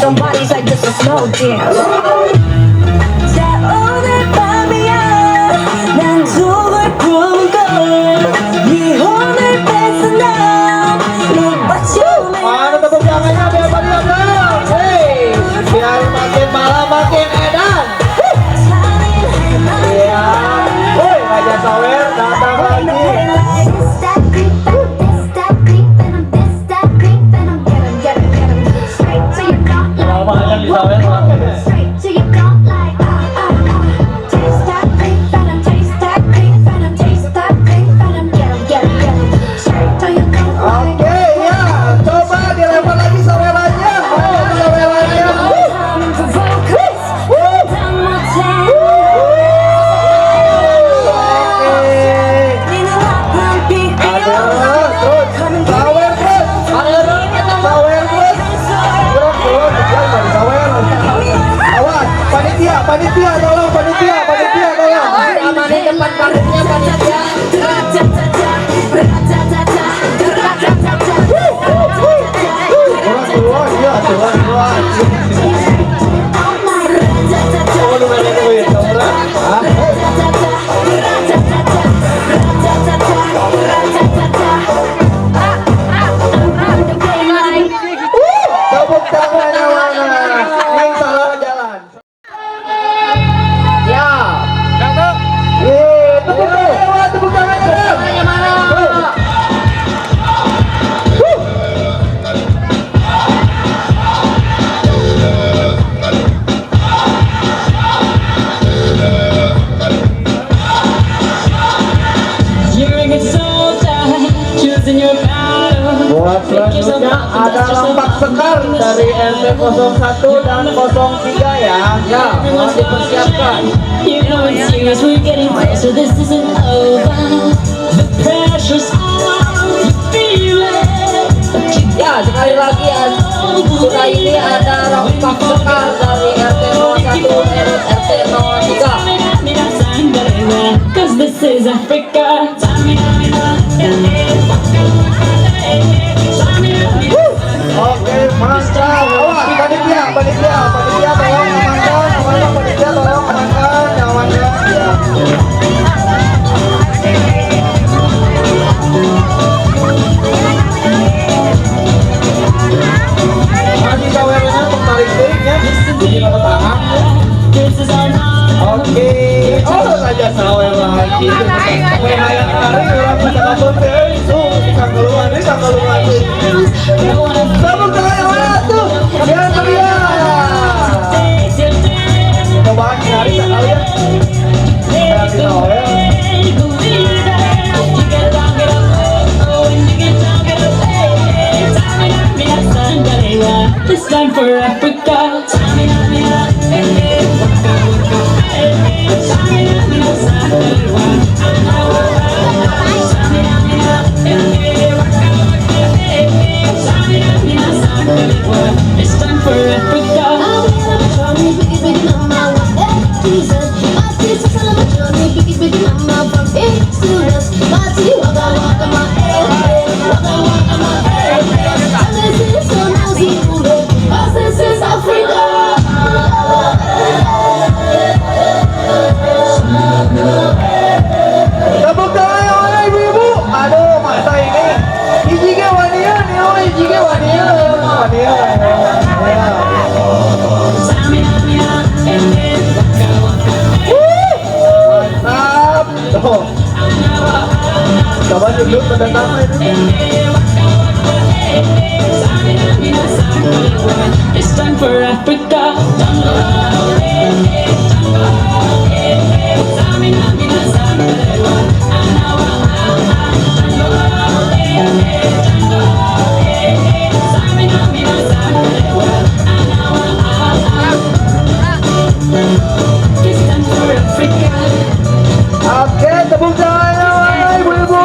somebody's like this a slow dance. 자 오늘 밤이야 난 속을 푸는 걸네 혼을 뺏어나 너 맞춤에 Mana tepuk tangannya biar meriah dong. Hey, biar makin malam makin edan. Iya. Woi, Raja Sawer datang lagi. Lama aja di Sawer makanya. Oke, ya. Coba dilempar lagi sawerannya. Ayo, sawerannya. Panitia tolong, panitia tolong. Amanin depan parkirnya panitia. Keluar, iya, keluar. Oh, lu main duit, kamu lah. Tepuk tangannya mana? Yang salah jalan. Ya. Tepuk tangannya. Tangannya mana? Buat selanjutnya ada lompat sekar dari RT 01 dan 03 ya. Ya, mau dipersiapkan. You know it's serious, we're getting closer, this isn't over. The pressure's on, you feel it. Ya, sekali lagi sudah ini ada lompat sekar dari RT 01 dan RT 03. Cause this is Africa. Oke, mantap. Awas, panitia tolong amankan. Panitia tolong amankan nyamannya. Ya. Masih sawernya tertarik ya. Jadi dapat tangan. Oke. Oh, Raja Sawer lagi. Weh, hayang kari orang bisa kabur deh. Tuh, keluar. Tepuk tangannya mana tuh? Biar meriah. Cobaan cari sekali ya. Kayak di Sawer. This time for Africa. It's time for Africa. Tepuk tangannya mana ibu-ibu? Aduh, masa ini hijige wanian ya, hijige wanian. Mantap. Tuh. Coba dulu pertama itu. It's time for Africa. Oke, tepuk tangannya mana ibu-ibu?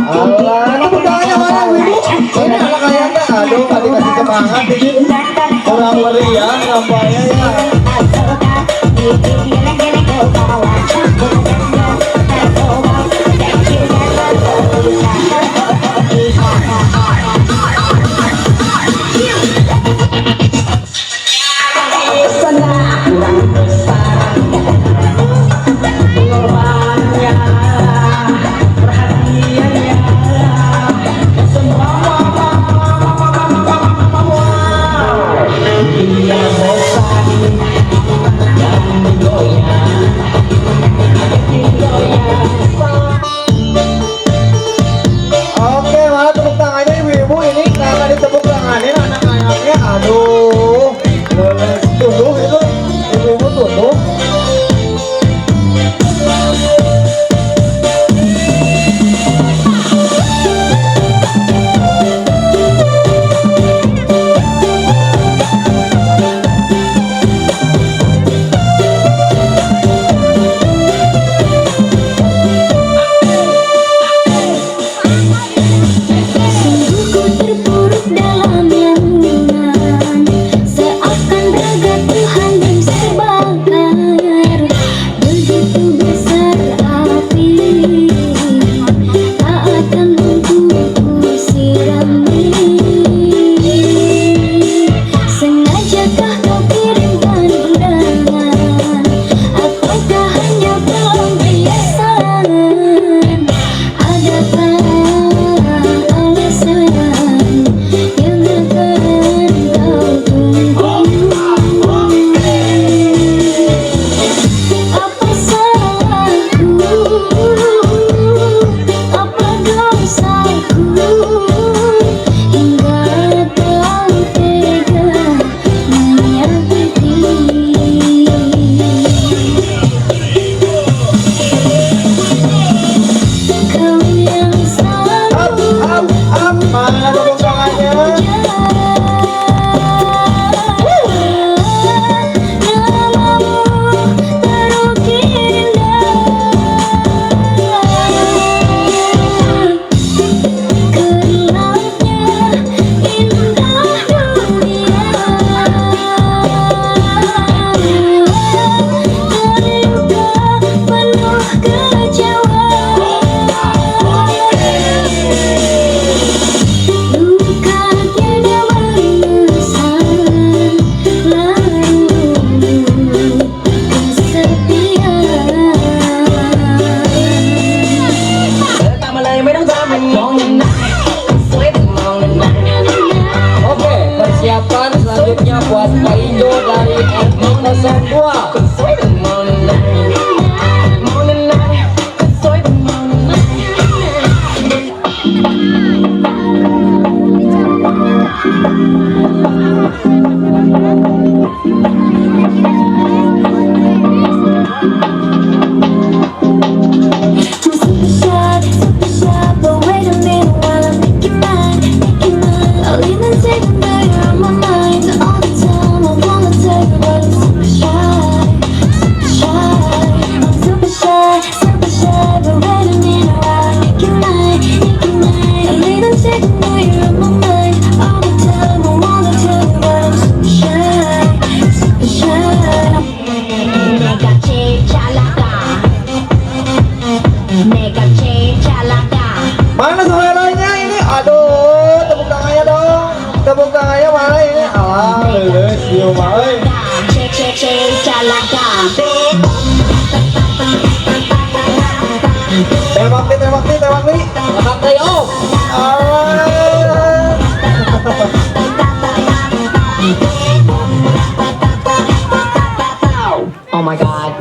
Allah, tepuk tangannya mana Wibu? Ini anak ayamnya, aduh tadi kasih semangat ini. Orang meriah nampaknya ya. Oke, mana tepuk tangannya ibu-ibu ini karena ditepuk tangannya anak ayamnya. Aduh, leles tunduh itu ibu-ibu tunduh. Sungguh ku terpuruk dalam lamunan, seakan raga Tuhan yang terbakar. Begitu besar api, tak akan mampu ku sirami. Sengajakah kau kirimkan undangan, ataukah hanya pelampiasan? Adakah alasan yang akan kau tunggu? Apa salahku? Apa dosaku? Hingga kau tega menyakiti. Kau yang selalu Mana tepuk tangannya? namamu terukir indah, gelapnya indah dunia, terluka penuh kecewaan. Luka tiada balasan, lalu kesepian. ทำอะไรไม่ต้องทำมันมองนานๆสวยแต่มองนานๆ Oke, persiapan selanjutnya buat Kak Indo dari RT02. Sวยแต่มองนานๆมองนานๆสวยแต่มองนานๆ Super shy, but wait a minute while I make you mine, make you mine. I'll even take a night on my mind all the time. I wanna tell you, but I'm super shy, super shy. I'm super shy, but wait a minute while I make you mine, make you mine. I'll even take a night on my mind all the time. I wanna tell you, but I'm super shy, super shy. Nega cicalada, nega cicalada. Mana suaranya ini? Aduh, tepuk tangannya dong. Tepuk tangannya mana ini? Ah, leles dia mah. Cicalada. Tembak nih, tembak nih, tembak nih. Selamat kayo. Allah. Oh my god.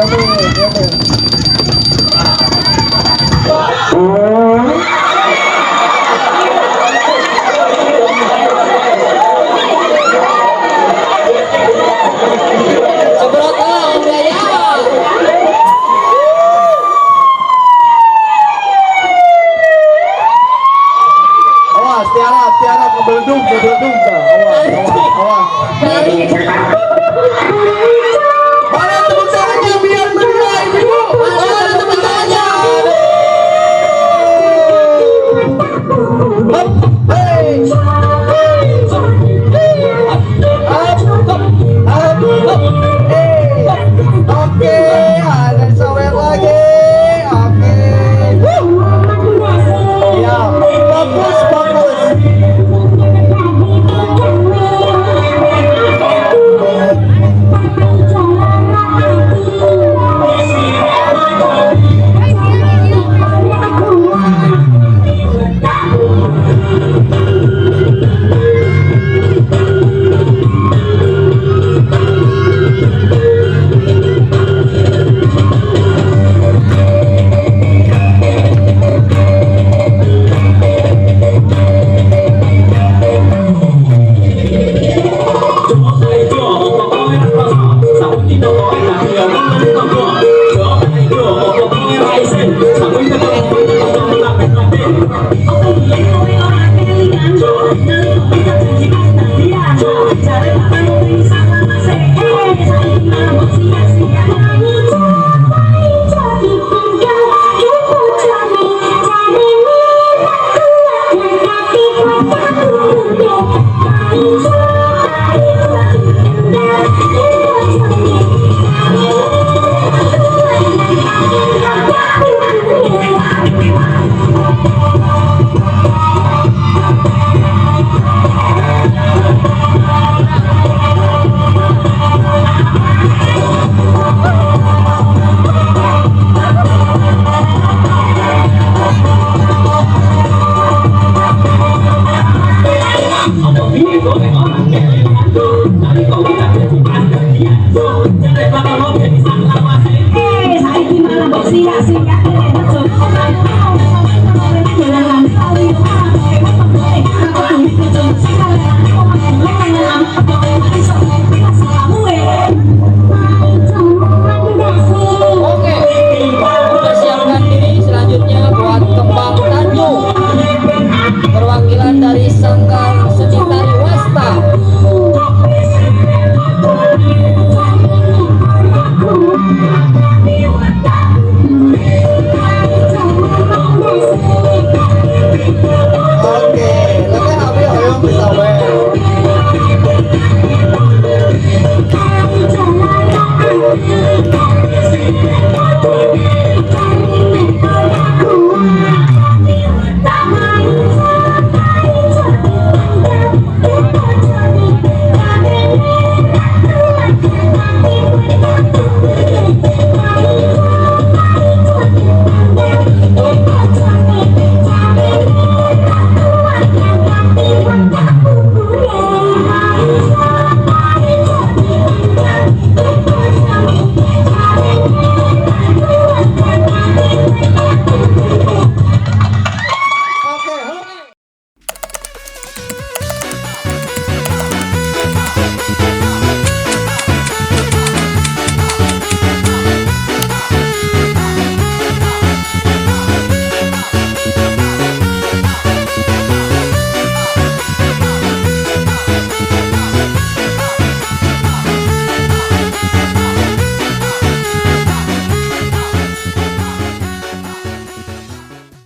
Seberapa biaya? Awas, Tiara kebeledung kah? Awas. Mana tepuk tangannya biar meriah ibu. Mana tepuk tangannya? Hop, hey. Oke, ada sawer lagi. Oke. Ya, bagus. Saya di malam bersiap-siap